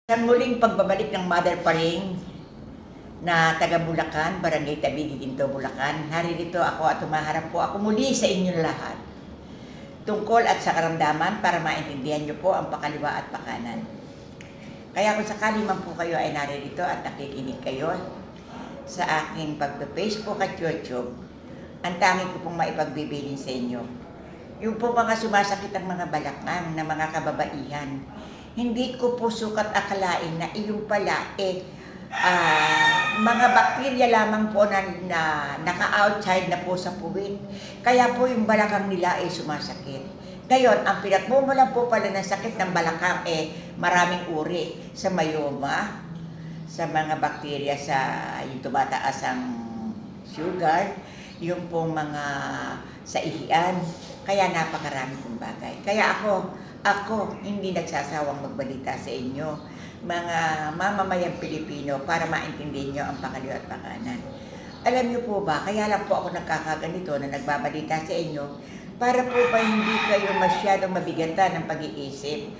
Sa muling pagbabalik ng Mother Paring na taga Bulacan, Barangay Tabigi, Ginto, Bulacan, naririto ako at humaharap po ako muli sa inyong lahat tungkol at sa karamdaman para maintindihan niyo po ang pakaliwa at pakanan. Kaya kung sakali man po kayo ay naririto at nakikinig kayo sa aking pagpe-Facebook at YouTube, ang tanging ko pong maipagbibilin sa inyo, yung po mga sumasakit ang mga balakang na mga kababaihan, hindi ko po sukat akalain na iyon pala mga bakterya lamang po na naka-outside na po sa puwit. Kaya po yung balakang nila ay sumasakit. Ngayon, ang pinagmumulan po pala ng sakit ng balakang maraming uri. Sa myoma, sa mga bakterya sa yung tumataas ang sugar, yung pong mga sa ihian. Kaya napakarami kong bagay. Kaya ako hindi nagsasawang magbalita sa inyo, mga mamamayang Pilipino, para maintindihan nyo ang pakaliwa at pakanan. Alam nyo po ba, kaya lang po ako nagkakaganito na nagbabalita sa inyo, para po ba hindi kayo masyadong mabigatan ng pag-iisip.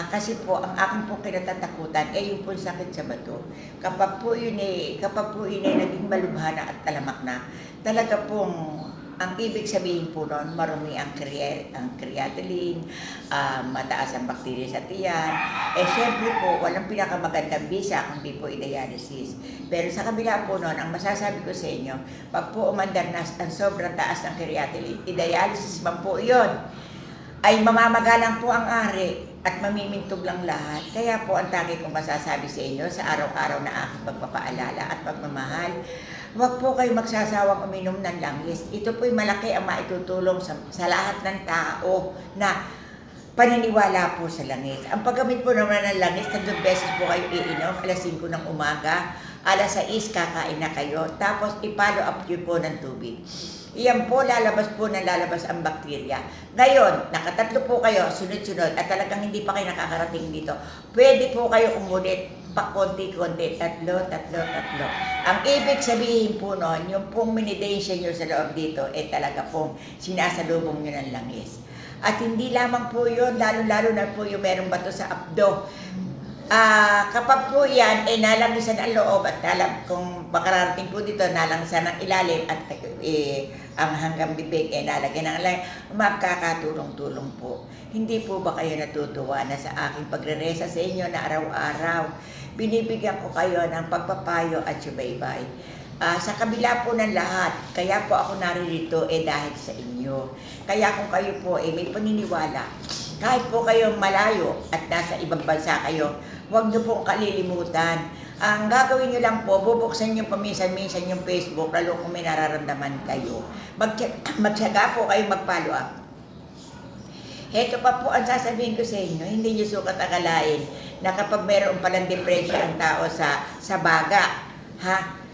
Kasi po, ang aking pong kinatatakutan yung po sakit sa bato. Kapag po yun naging malubhana at talamak na, talaga pong ang ibig sabihin po noon, marumi ang creatinine, mataas ang bakterya sa tiyan. Siyempre po, walang pinakamagandang bisa kundi po i-dialysis. Pero sa kabila po noon, ang masasabi ko sa inyo, pag po umandar na ang sobrang taas ng creatinine, i-dialysis man po yun, ay mamamagalang po ang ari at mamimintog lang lahat. Kaya po ang tangi kong masasabi sa inyo sa araw-araw na aking pagpapaalala at pagmamahal, huwag po kayo magsasawang uminom ng langis. Ito po'y malaki ang maitutulong sa lahat ng tao na paniniwala po sa langis. Ang paggamit po naman ng langis, 3 beses po kayo iinom, alas 5 ng umaga, alas 6 kakain na kayo, tapos i-follow up yun po ng tubig. Iyan po, lalabas ang bakterya. Ngayon, nakatatlo po kayo, sunod-sunod, at talagang hindi pa kayo nakakarating dito. Pwede po kayo umulit, pa konti-konti, tatlo. Ang ibig sabihin po noon, yung pong minidensya nyo sa loob dito, talaga pong sinasalubong nyo ng langis. At hindi lamang po yun, lalo-lalo na po yung merong bato sa abdo. Kapag po yan, nalangisan ang loob at kung makararating po dito, nalangisan ang ilalim at ang hanggang bibig nalagyan ng lalim, magkakatulong-tulong po. Hindi po ba kayo natutuwa na sa aking pagreresa sa inyo na araw-araw, binibigyan ko kayo ng pagpapayo at subaybay. Sa kabila po ng lahat, kaya po ako naririto dahil sa inyo. Kaya kung kayo po may paniniwala, kahit po kayo malayo at nasa ibang bansa kayo, huwag niyo pong kalilimutan. Ang gagawin niyo lang po, bubuksan niyo paminsan-minsan yung Facebook, lalo kung may nararamdaman kayo. Magtiyaga po kayo mag-follow up. Heto pa po ang sasabihin ko sa inyo, hindi niyo sukat akalain na kapag mayroon palang depression ang tao sa baga,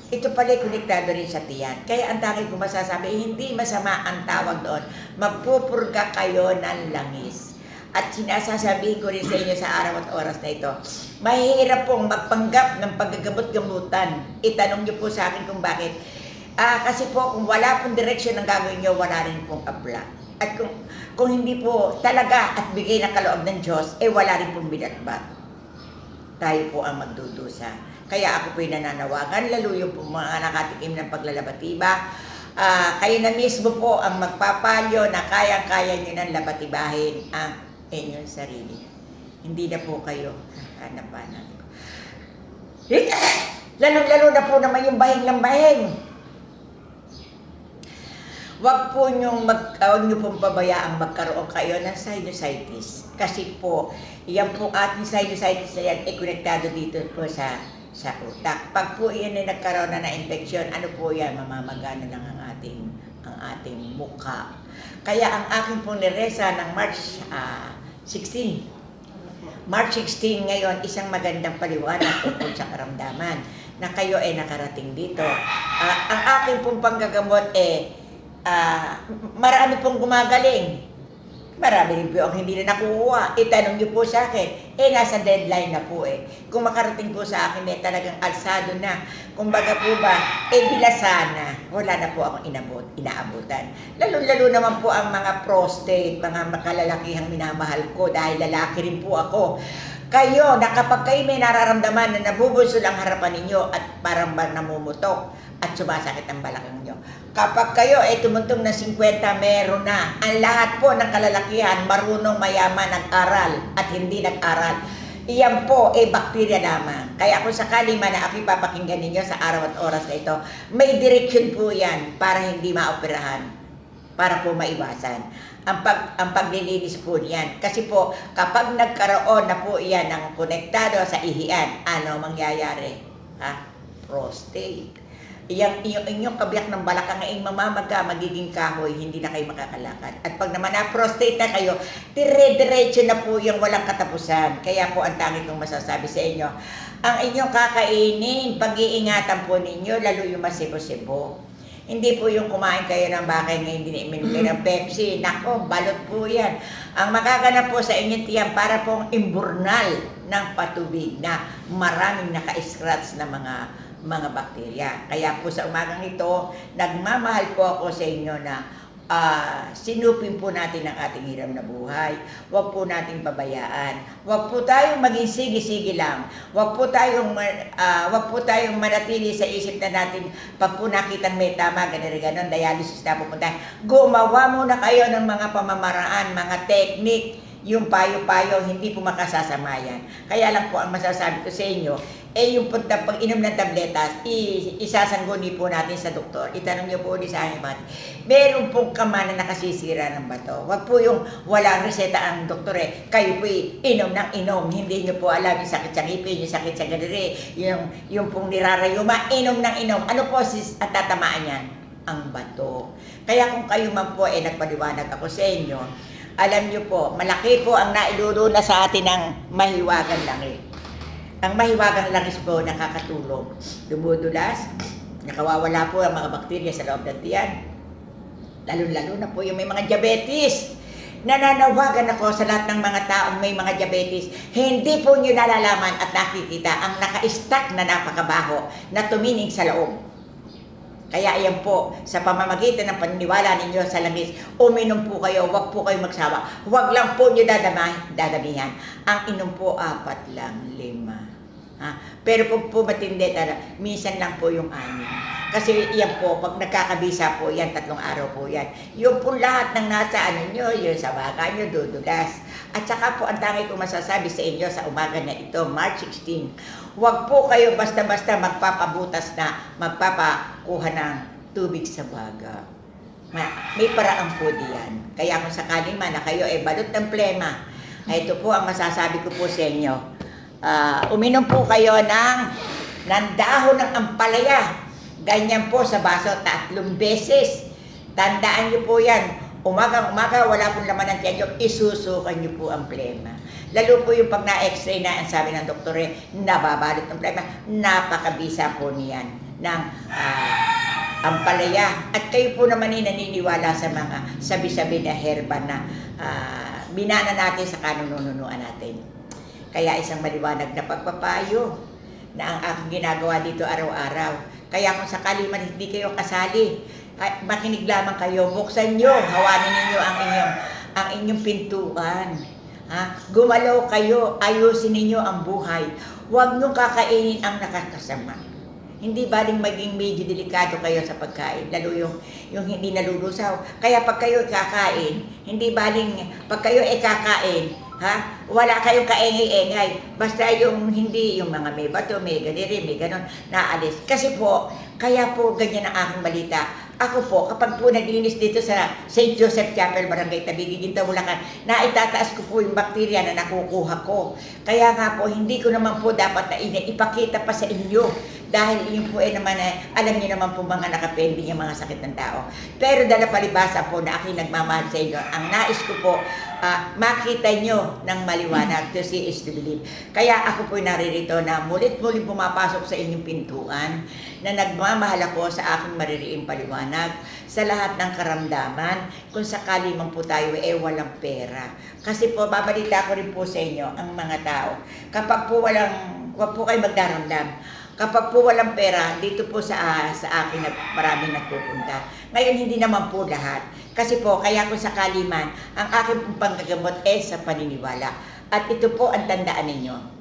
ito pala konektado rin sa tiyan. Kaya ang tanging ko masasabi, hindi masama ang tawag doon, magpupurga kayo ng langis. At sinasasabihin ko rin sa inyo sa araw at oras na ito, mahirap pong magpanggap ng paggagamot-gamutan. Itanong niyo po sa akin kung bakit. Kasi po kung wala pong direksyon ng gagawin niyo, wala rin pong abla. At kung hindi po talaga at bigay ng kaloob ng Diyos, wala rin pong binatbat. Tayo po ang magdudusa. Kaya ako po'y nananawagan, lalo yung mga nakatikim ng paglalabatiba. Kayo na mismo po ang magpapalyo na kayang-kaya nyo ng labatibahin ang inyong sarili. Hindi na po kayo hanapanan. Lalo na po naman yung bahing ng bahing. Huwag nyo pong pabayaang magkaroon kayo ng sinusitis. Kasi po, yan po ating sinusitis na yan, konektado dito po sa utak. Pag po yan ay nagkaroon na infection, ano po yan, mamamagana lang ang ating mukha. Kaya ang aking pong niresa ng March 16 ngayon, isang magandang paliwanag tungkol sa karamdaman na kayo nakarating dito. Ang aking pong panggagamot marami pong gumagaling. Marami rin po ang hindi na nakukuha. Itanong niyo po sa akin, nasa deadline na po Kung makarating po sa akin, talagang alsado na. Kung baga po ba, bilasana. Wala na po akong inaabutan. Lalo naman po ang mga prostate, mga makalalakihang minamahal ko dahil lalaki rin po ako. kayo na kapag kayo may nararamdaman na nabubulsol ang harapan ninyo at parang namumutok at sumasakit ang balakang nyo. Kapag kayo ay tumuntong ng 50, meron na. Ang lahat po ng kalalakihan, marunong, mayaman, nag-aral at hindi nag-aral. Iyan po ay bakterya lamang. Kaya kung sakali man na ako'y papakinggan ninyo sa araw at oras na ito, may direksyon po yan para hindi maoperahan, para po maiwasan ang paglilinis po niyan. Kasi po, kapag nagkaroon na po iyan ng konektado sa ihian, ano mangyayari? Prostate. Yung inyong kabiyak ng balakang ay mamamaga, magiging kahoy, hindi na kayo makakalakad. At pag naman na-prostate na kayo, dire-diretso na po yung walang katapusan. Kaya po ang tangi kong masasabi sa inyo, ang inyong kakainin, pag-iingatan po ninyo, lalo yung masibo-sibo. Hindi po yung kumain kayo ng bakay ngayon, hindi na kayo ng Pepsi. Nako, balot po yan. Ang magaganap po sa inyong tiyan para pong imburnal ng patubig na maraming naka-scratch na mga bakterya. Kaya po sa umagang ito, nagmamahal po ako sa inyo na sinupin po natin ang ating hiram na buhay. Huwag po nating pabayaan. Huwag po tayong maging sige-sige lang. Huwag po tayong manatili sa isip na natin pag po nakitang may tama, ganon, dialysis na pupunta. Gumawa muna kayo ng mga pamamaraan, mga technique, yung payo-payo, hindi po makasasama yan. Kaya lang po ang masasabi ko sa inyo, yung pag-inom ng tabletas, isasangguni po natin sa doktor. Itanong niyo po ulit sa akin, meron pong kama na nakasisira ng bato. Huwag po yung walang reseta ang doktor kayo po inom ng inom. Hindi niyo po alam yung sakit sa ngipin, yung sakit sa galiri, yung pong nirarayuma, inom ng inom. Ano po ang tatamaan yan? Ang bato. Kaya kung kayo man po nagpaliwanag ako sa inyo, alam niyo po, malaki po ang nailuluna sa atin ng mahiwagang langis. Ang mahiwagang langis po nakakatulong. Dumudulas, nakawawala po ang mga bakterya sa loob ng tiyan. Lalo-lalo na po yung may mga diabetes. Nananawagan ako sa lahat ng mga taong may mga diabetes. Hindi po nyo nalalaman at nakikita ang naka-stack na napakabaho na tumining sa loob. Kaya ayan po, sa pamamagitan ng paniniwala ninyo sa langis, uminom po kayo, huwag po kayo magsawa. Huwag lang po nyo dadamihan. Ang inom po, 4 lang, 5. Pero po matindi, minsan lang po yung 6. Kasi yan po, pag nagkakabisa po yan, 3 araw po yan. Yung po lahat ng nasa nyo, yung sa baka nyo, dudulas. At saka po, ang tangi kong masasabi sa inyo sa umaga na ito, March 16, huwag po kayo basta-basta magpapabutas na magpapakuha ng tubig sa baga. May paraan po diyan. Kaya kung sakali man na kayo balot ng plema, ito po ang masasabi ko po sa inyo. Uminom po kayo ng dahon ng ampalaya. Ganyan po sa baso 3 beses. Tandaan niyo po yan. Umagang-umaga, wala pong laman ng tiyan nyo, isusukan nyo po ang plema. Lalo po yung pag na-x-ray na, ang sabi ng doktor nababalot ng plema, napakabisa po niyan ng ampalaya. At kayo po naman naniniwala sa mga sabi-sabi na herba na binana natin sa kanununuan natin. Kaya isang maliwanag na pagpapayo na ang aking ginagawa dito araw-araw. Kaya kung sakali man hindi kayo kasali, makinig lamang kayo, buksan nyo, hawanin ninyo ang inyong pintuan. Gumalaw kayo, ayusin ninyo ang buhay. Huwag nyo kakainin ang nakakasama. Hindi baling maging medyo delikado kayo sa pagkain, lalo yung hindi nalulusaw. Kaya pag kayo kakain, hindi baling pag kayo kakain, wala kayong kaengay-engay. Basta yung hindi, yung mga may bato, may galiri, may ganon, naalis. Kasi po, kaya po ganyan ang aking balita. Ako po, kapag po naglinis dito sa St. Joseph Chapel, Barangay Tabigi, Ginta, Bulacan, naitataas ko po yung bakterya na nakukuha ko. Kaya nga po, hindi ko naman po dapat na ipakita pa sa inyo. Dahil yun po naman, alam niyo naman po mga nakapending yung mga sakit ng tao. Pero dala palibasa po na aking nagmamahal sa inyo, ang nais ko po, makita nyo ng maliwanag, to see is to believe. Kaya ako po naririto na mulit-mulit pumapasok sa inyong pintuan, na nagmamahal ako sa aking maririing paliwanag, sa lahat ng karamdaman, kung sakali man po tayo walang pera. Kasi po, babalita ko rin po sa inyo, ang mga tao, kapag po huwag po kayo magdaramdam. Kapag po walang pera, dito po sa akin maraming nagpupunta. Ngayon, hindi naman po lahat. Kasi po, kaya kung sakali man, ang aking panggagamot sa paniniwala. At ito po ang tandaan ninyo.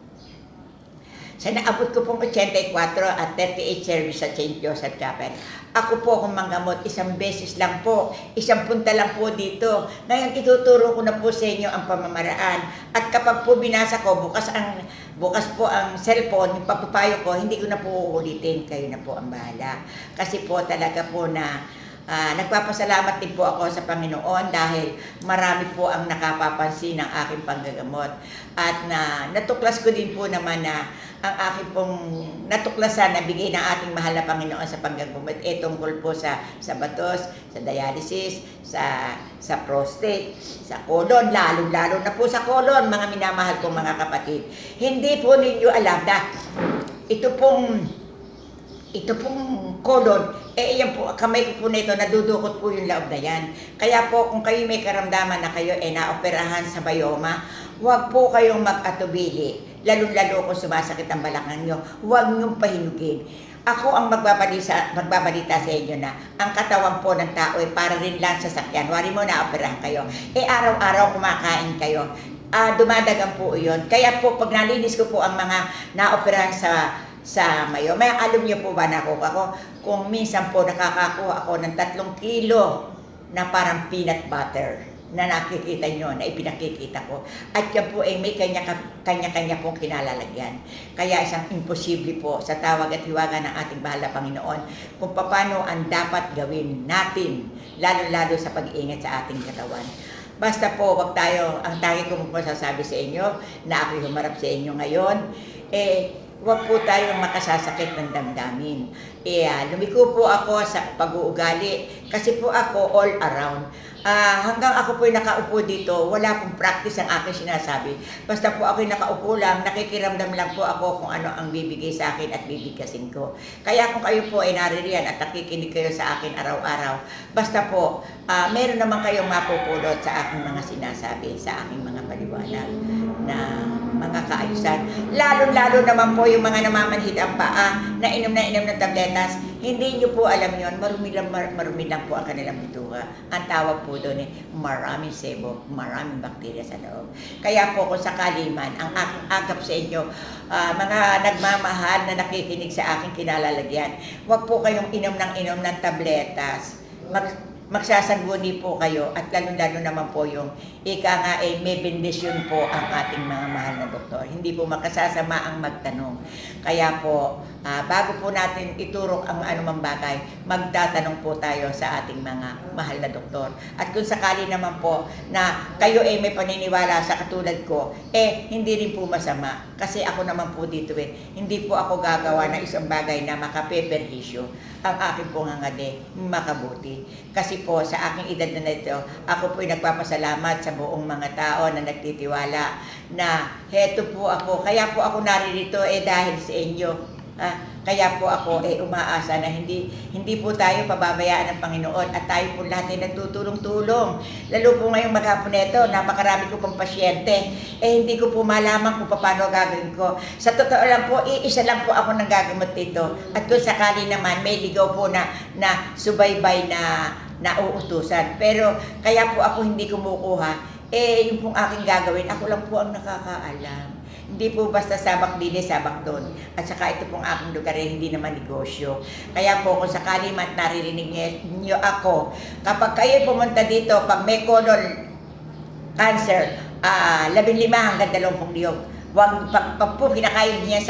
Sa naabot ko pong 84 at 38 service sa St. Joseph Chapel, ako po kung manggamot, isang beses lang po, isang punta lang po dito. Ngayon ituturo ko na po sa inyo ang pamamaraan. At kapag po binasa ko, bukas po ang cellphone, yung papapayo ko, hindi ko na po uulitin, kayo na po ang bahala. Kasi po talaga po na nagpapasalamat din po ako sa Panginoon dahil marami po ang nakapapansin ng aking panggagamot. At natuklas ko din po naman na ang aking pong natuklasan na bigay ng ating mahal na Panginoon sa panggagamot tungkol po sa batos, sa dialysis, sa prostate, sa colon, lalo na po sa colon, mga minamahal kong mga kapatid. Hindi po ninyo alam na ito pong colon, yan po, kamay ko po nito, nadudukot po yung loob na yan. Kaya po, kung kayo may karamdaman na kayo naoperahan sa bayoma, huwag po kayong mag-atubili. Lalo-lalo kung sumasakit ang balakang nyo, huwag nyong pahinugin. Ako ang magbabalita sa inyo na ang katawan po ng tao ay para rin lang sa sakyan. Wari mo naoperahan kayo. Araw-araw kumakain kayo. Dumadagan po yun. Kaya po, pag nalinis ko po ang mga naoperahan sa mayo. May alam niyo po ba na ako kung minsan po nakakakuha ako ng 3 kilo na parang peanut butter na nakikita nyo, na ipinakikita ko. At yan po ay may kanya-kanya pong kinalalagyan. Kaya isang imposible po sa tawag at hiwaga ng ating mahal na Panginoon kung paano ang dapat gawin natin, lalo-lalo sa pag-iingat sa ating katawan. Basta po, wag tayo, ang tangi ko po masasabi sa inyo, na ako'y humarap sa inyo ngayon, huwag po tayong makasasakit ng damdamin. Lumiko po ako sa pag-uugali kasi po ako all around. Hanggang ako po'y nakaupo dito, wala pong practice ang aking sinasabi. Basta po ako'y nakaupo lang, nakikiramdam lang po ako kung ano ang bibigay sa akin at bibigkasin ko. Kaya kung kayo po ay naririyan at nakikinig kayo sa akin araw-araw, basta po, meron naman kayong mapupulot sa aking mga sinasabi, sa aking mga paliwanag na mga kaayusan. Lalo-lalo naman po yung mga namamanhid ang paa, na inom ng tabletas. Hindi nyo po alam yon, marumi lang po ang kanilang bituka. Ang tawag po doon maraming sebo, maraming bakterya sa loob. Kaya po kung sakali man, ang aking agap sa inyo, mga nagmamahal na nakikinig sa aking kinalalagyan, huwag po kayong inom ng tabletas. Magsasangguni po kayo at lalo-lalo naman po yung may bendisyon po ang ating mga mahal na doktor. Hindi po makasasama ang magtanong. Kaya po, bago po natin iturok ang anumang bagay, magtatanong po tayo sa ating mga mahal na doktor. At kung sakali naman po na kayo may paniniwala sa katulad ko, hindi rin po masama. Kasi ako naman po dito hindi po ako gagawa ng isang bagay na makapeperhisyo. Ang akin po hangade, makabuti. Kasi po sa aking edad na ito, ako po'y nagpapasalamat sa buong mga tao na nagtitiwala na heto po ako. Kaya po ako naririto dahil sa inyo. Kaya po ako umaasa na hindi po tayo pababayaan ng Panginoon at tayo po lahat ay nagtutulong-tulong. Lalo po ngayong maghapon nito, napakarami ko pong pasyente. Hindi ko po malaman kung paano gagawin ko. Sa totoo lang po, isa lang po ako nang gagamot dito. At kung sakali naman, may ligaw po na subaybay na uutusan. Pero kaya po ako hindi kumukuha. Yung pong aking gagawin, ako lang po ang nakakaalam. Hindi po basta sabak din, sabak doon. At saka ito pong aking lugar hindi naman negosyo. Kaya po kung sakali man naririnig niyo ako, kapag kayo pumunta dito, pag may colon cancer, 15 hanggang 20 niyog. Pag po kinakain niya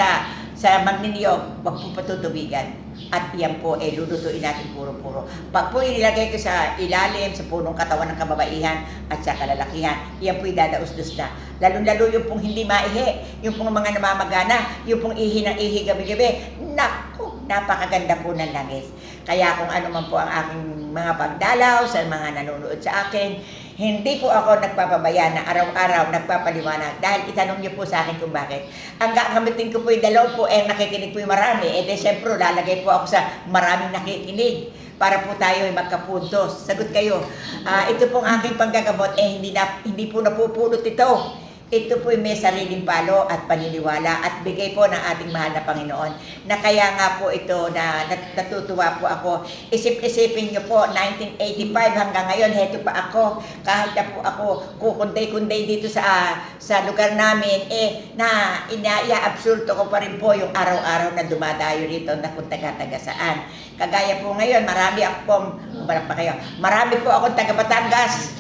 sa magniniyog, wag po patutubigan. At yan po, lulutuin natin puro-puro. Pag po inilagay ko sa ilalim, sa punong katawan ng kababaihan at sa kalalakihan, yan po idadaus-dus na. Lalo-lalo yung pong hindi maihi, yung pong mga namamagana, yung pong ihi ng ihi gabi-gabi. Naku, napakaganda po ng langis. Kaya kung ano man po ang aking mga pagdalaw sa mga nanonood sa akin, hindi po ako nagpapabaya na araw-araw nagpapaliwanag dahil itanong niyo po sa akin kung bakit. Ang gagamitin ko po yung dalaw po, nakikinig po yung marami. Siyempre, lalagay po ako sa maraming nakikinig para po tayo magkapuntos. Sagot kayo. Ito pong aking panggagamot, hindi po napupulot ito. ito po may sariling palo at paniniwala at bigay po ng ating mahal na Panginoon na kaya nga po ito na natutuwa po ako. Isip-isipin niyo po, 1985 hanggang ngayon, heto pa ako. Kahit na po ako kukunday-kunday dito sa lugar namin, na inaabsulto ko pa rin po yung araw-araw na dumadayo rito na kung taga-taga saan. Kagaya po ngayon, marami po akong taga Batangas.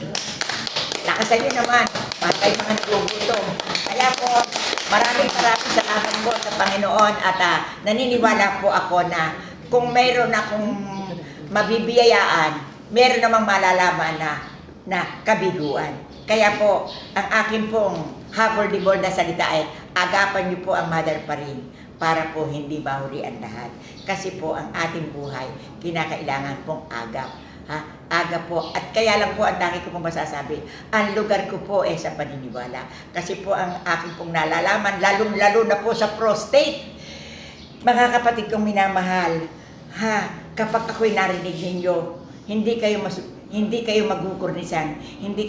Lakasan nyo naman, patay mga nagugutom. Kaya po, maraming salamat po sa Panginoon at naniniwala po ako na kung mayroon akong mabibiyayaan, mayroon namang malalaman na kabiguan. Kaya po, ang akin pong habol-dibol na salita ay agapan niyo po ang mother pa rin para po hindi bahuri ang lahat. Kasi po ang ating buhay, kinakailangan pong agap. Aga po. At kaya lang po ang tangi ko pong masasabi, ang lugar ko po sa paniniwala. Kasi po ang aking pong nalalaman, lalo na po sa prostate. Mga kapatid kong minamahal, kapag ako'y narinig ninyo, hindi kayo magkukurnisan, hindi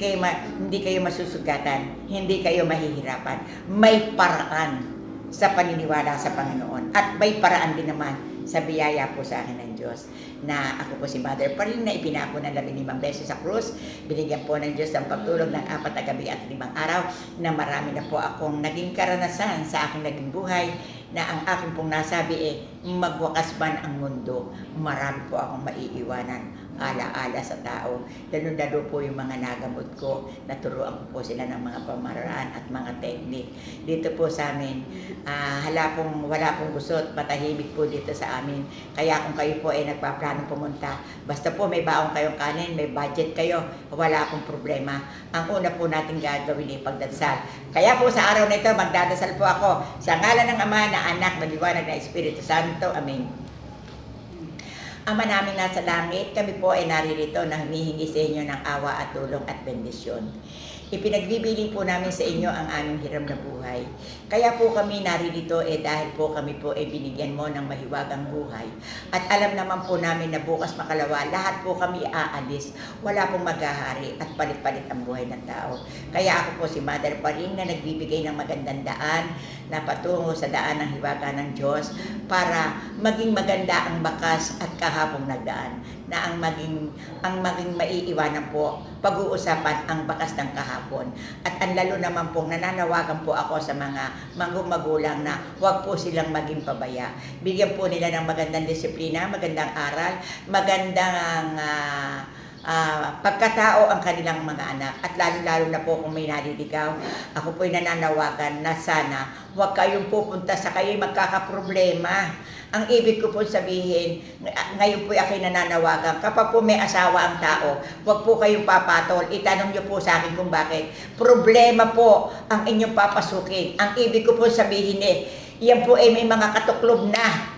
kayo masusugatan, hindi kayo mahihirapan. May paraan sa paniniwala sa Panginoon. At may paraan din naman sa biyaya po sa akin ng Diyos na ako po si Mother pa rin na ipinako ng 15 beses sa krus. Binigyan po ng Diyos ng pagtulog ng 4 na gabi at 5 araw na marami na po akong naging karanasan sa aking naging buhay na ang aking pong nasabi magwakas man ang mundo, marami po akong maiiwanan ala-ala sa tao. Lalo po yung mga nagamot ko, naturuan ko po sila ng mga pamaraan at mga teknik. Dito po sa amin, wala pong gusot, matahimik po dito sa amin. Kaya kung kayo po ay nagpaplano pumunta, basta po may baong kayong kanin, may budget kayo, wala akong problema. Ang una po natin gagawin ay pagdasal. Kaya po sa araw na ito, magdadasal po ako sa ngalan ng Ama, na Anak, na Liwanag, na Espiritu Santo. Amen. Ama namin nasa langit, kami po ay naririto na humihingi sa inyo ng awa at tulong at bendisyon. Ipinagbibiling po namin sa inyo ang aming hiram na buhay. Kaya po kami naririto dahil po kami po binigyan mo ng mahiwagang buhay. At alam naman po namin na bukas makalawa, lahat po kami aalis. Wala pong maghahari at palit-palit ang buhay ng tao. Kaya ako po si Mother pa rin na nagbibigay ng magandang daan na patungo sa daan ng hiwaga ng Diyos para maging maganda ang bakas at kahapong nagdaan. Na ang maging maiiwanan po, pag-uusapan ang bakas ng kahapon. At ang lalo naman pong nananawagan po ako sa mga magulang na huwag po silang maging pabaya. Bigyan po nila ng magandang disiplina, magandang aral, magandang pagkatao ang kanilang mga anak. At lalo-lalo na po kung may naliligaw, ako po'y nananawagan na sana huwag kayong pupunta sa kayo'y magkakaproblema. Ang ibig ko po sabihin, ngayon po ako'y nananawagan, kapag po may asawa ang tao, huwag po kayong papatol. Itanong niyo po sa akin kung bakit. Problema po ang inyong papasukin. Ang ibig ko po sabihin yan po may mga katuklob na.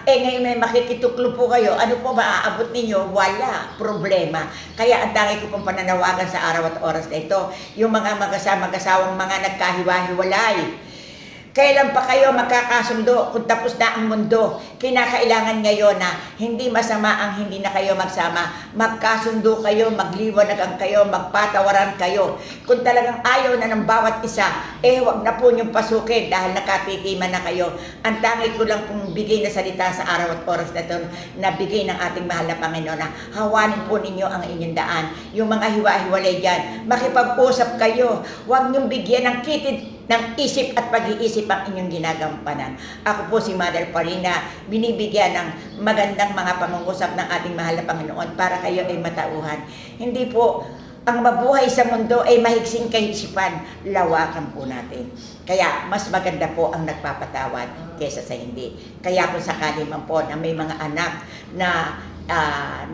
Ngayon may makikituklo po kayo, ano po maaabot ninyo? Wala, problema. Kaya ang tangi ko pong pananawagan sa araw at oras na ito, yung mga mag-asawang mga nagkahiwa-hiwalay. Kailan pa kayo magkakasundo kung tapos na ang mundo? Kinakailangan ngayon na hindi masama ang hindi na kayo magsama. Magkasundo kayo, magliwanagan kayo, magpatawaran kayo. Kung talagang ayaw na ng bawat isa, huwag na po niyong pasukin dahil nakatikiman na kayo. Ang tangi ko lang pong bigay na salita sa araw at oras na ito na bigay ng ating mahal na Panginoon na hawanin po ninyo ang inyong daan. Yung mga hiwa-hiwalay dyan, makipag-usap kayo. Huwag niyong bigyan ng kitid ng isip at pag-iisip ang inyong ginagampanan. Ako po si Mother Parina, binibigyan ng magandang mga pangungusap ng ating mahal na Panginoon para kayo ay matauhan. Hindi po ang mabuhay sa mundo ay mahigsing kaisipan, lawakan po natin. Kaya mas maganda po ang nagpapatawad kaysa sa hindi. Kaya kung sakali man po na may mga anak na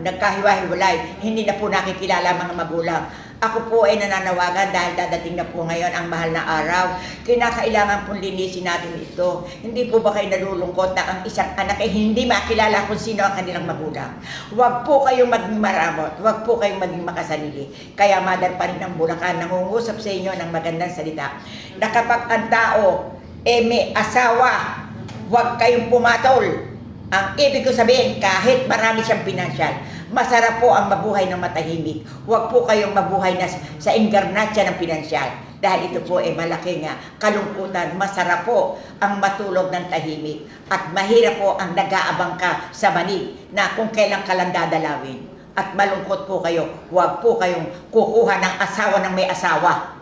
nagkahiwa-hiwalay, hindi na po nakikilala mga magulang. Ako po ay nananawagan dahil dadating na po ngayon ang mahal na araw. Kinakailangan pong linisin natin ito. Hindi po ba kayo nalulungkot na ang isang anak ay hindi makilala kung sino ang kanilang magulang? Huwag po kayong maging maramot. Huwag po kayong maging makasanili. Kaya Mother pa rin ng Bulacan, nangungusap sa inyo ng magandang salita na kapag ang tao may asawa, huwag kayong pumatol. Ang ibig ko sabihin, kahit marami siyang pinansyal, masarap po ang mabuhay ng matahimik. Huwag po kayong mabuhay na sa ingarnatya ng pinansyal. dahil ito po ay malaking kalungkutan. Masarap po ang matulog ng tahimik at mahirap po ang nag-aabang ka sa manig na kung kailan ka lang dadalawin. At malungkot po kayo, huwag po kayong kukuha ng asawa ng may asawa.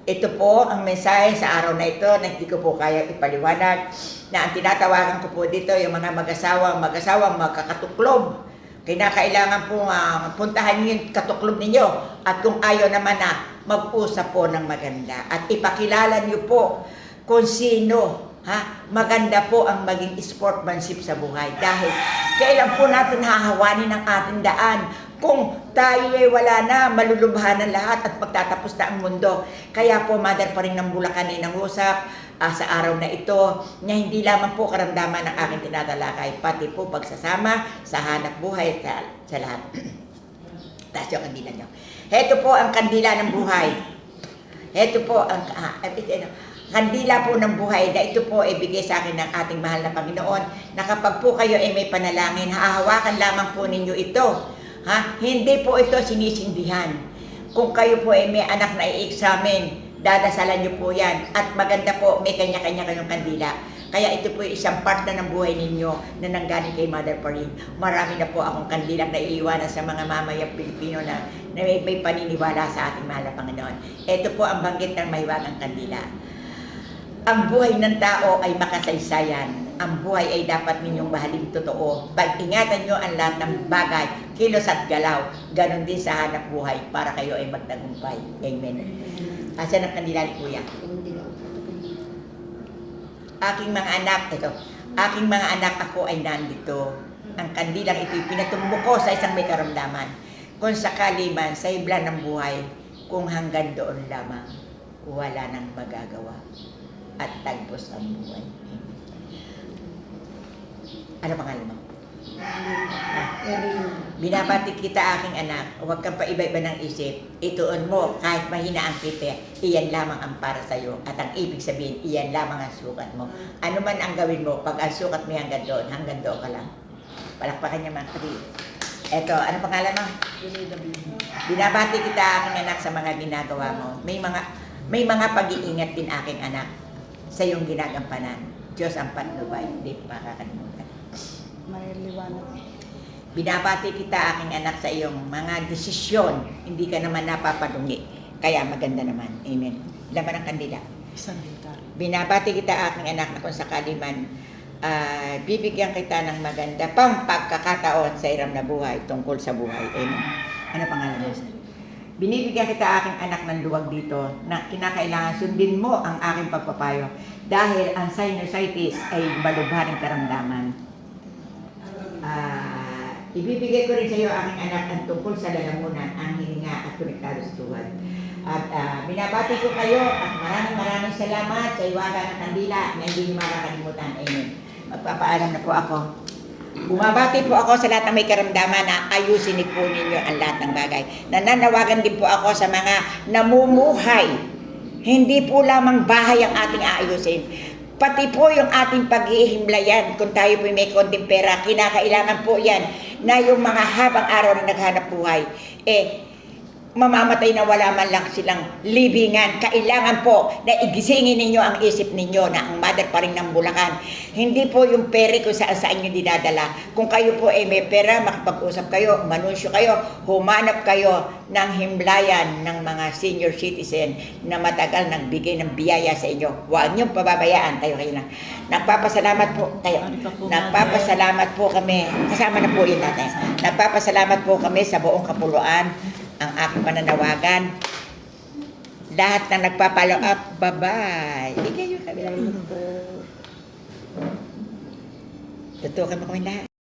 Ito po ang mensahe sa araw na ito na hindi ko po kaya ipaliwanag, na ang tinatawagan ko po dito yung mga mag-asawang magkakatuklob. Kinakailangan po puntahan niyo yung katuklob ninyo, at kung ayaw naman na mag-usap po ng maganda at ipakilala niyo po kung sino maganda po ang maging sportsmanship sa buhay, dahil kailan po natin hahawanin ang ating daan kung tayo ay wala na, malulubhanan lahat at magtatapos na ang mundo. Kaya po, Mother pa rin ng Bulacan ay nangusap sa araw na ito na hindi lamang po karamdaman ng aking tinatalakay, pati po pagsasama sa hanap buhay sa lahat. Taas yung kandila nyo. Heto po ang kandila ng buhay. Heto po ang kandila po ng buhay na ito po ay bigay sa akin ng ating mahal na Panginoon, na kapag po kayo ay may panalangin, hahawakan lamang po ninyo ito. Hindi po ito sinisindihan. Kung kayo po ay may anak na i-examine, dadasalan niyo po yan. At maganda po, may kanya-kanya kayong kandila. Kaya ito po isang part na ng buhay ninyo na nanggaling kay Mother Pauline. Marami na po akong kandilang naiiwanan sa mga mamayang Pilipino na may paniniwala sa ating mahal na Panginoon. Ito po ang banggit ng mahiwagang kandila. Ang buhay ng tao ay makasaysayan. Ang buhay ay dapat ninyong mahalin totoo. Pag-ingatan nyo ang lahat ng bagay, kilos at galaw. Ganon din sa hanap buhay para kayo ay magtagumpay. Amen. Asan ang kandila ni Kuya? Aking mga anak, ito. Aking mga anak, ako ay nandito. Ang kandilang ito'y pinatumbo ko sa isang may karamdaman. Kung sakali man sa hibla ng buhay, kung hanggang doon lamang, wala nang magagawa. At tagpos ang buhay. Ano pangalan mo? Binabati kita, aking anak. Huwag kang paiba-iba ng isip. Ituon mo, kahit mahina ang pipe, iyan lamang ang para sa'yo. At ang ibig sabihin, iyan lamang ang sukat mo. Ano man ang gawin mo, pag ang sukat mo hanggang doon ka lang. Palakpakan niya mga kapatid. Eto, ano pangalan mo? Binabati kita, aking anak, sa mga ginagawa mo. May mga pag-iingat din, aking anak, sa iyong ginagampanan. Diyos ang patnubay, hindi makakalimutan. Maliliwanag. Binabati kita, aking anak, sa iyong mga desisyon. Hindi ka naman napapadungi. Kaya maganda naman. Amen. Laman ang kandila. Isang litar. Binabati kita, aking anak, na kung sakali man bibigyan kita ng maganda pang pagkakataon sa hiram na buhay tungkol sa buhay. Amen. Ano pangalan mo? Binibigyan kita, aking anak, ng luwag dito na kinakailangan sundin mo ang aking pagpapayo dahil ang sinusitis ay malubhaning karamdaman. Ibibigay ko rin sa iyo, aking anak, ang tungkol sa lalamunan, ang hininga at konektado sa tuwad. At binabati ko kayo at maraming salamat sa iwaga ng kandila na hindi niyo makakalimutan. Amen. Magpapaalam na po ako. Bumabati po ako sa lahat ng may karamdaman na ayusin po ninyo ang lahat ng bagay. Nananawagan din po ako sa mga namumuhay. Hindi po lamang bahay ang ating aayusin. Pati po yung ating paghihimlayan. Kung tayo po may konting pera, kinakailangan po yan na yung mga habang araw na naghanap buhay, mamamatay na wala man lang silang libingan. Kailangan po na igisingin ninyo ang isip ninyo na ang Mother pa rin ng Bulacan. Hindi po yung pere kung saan nyo dinadala. Kung kayo po ay may pera, makipag-usap kayo, manunsyo kayo, humanap kayo ng himlayan ng mga senior citizen na matagal nagbigay ng biyaya sa inyo. Huwag nyo pababayaan, kayo lang. Nagpapasalamat po tayo. Nagpapasalamat po kami. Kasama na po yun natin. Nagpapasalamat po kami sa buong kapuluan. Ang aking pananawagan. Lahat na nagpa-follow up, bye-bye. Hindi kayo kabilang. Tutukan mo kami lahat.